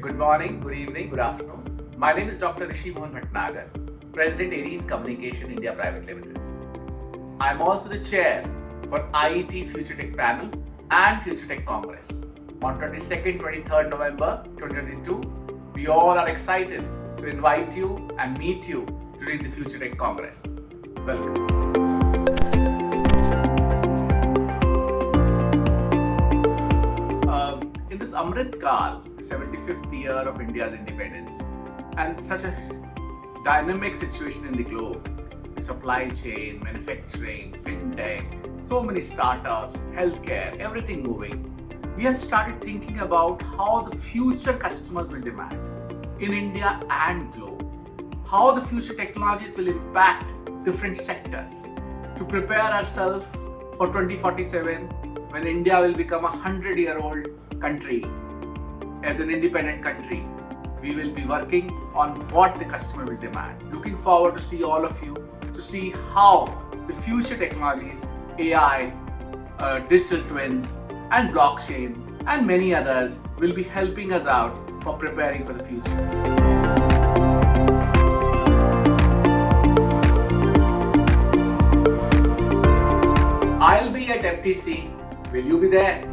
Good morning, good evening, good afternoon. My name is Dr. Rishi Mohan Bhatnagar, President Aries Communication India Private Limited. I am also the chair for IET Future Tech Panel and Future Tech Congress. On 22nd, 23rd November 2022, we all are excited to invite you and meet you during the Future Tech Congress. Welcome. In this Amrit Kal, the 75th year of India's independence, and such a dynamic situation in the globe, the supply chain, manufacturing, fintech, so many startups, healthcare, everything moving, we have started thinking about how the future customers will demand in India and globe, how the future technologies will impact different sectors to prepare ourselves for 2047 when India will become a 100-year-old country. As an independent country, we will be working on what the customer will demand. Looking forward to see all of you, to see how the future technologies, AI, digital twins, and blockchain, and many others will be helping us out for preparing for the future. I'll be at FTC. Will you be there?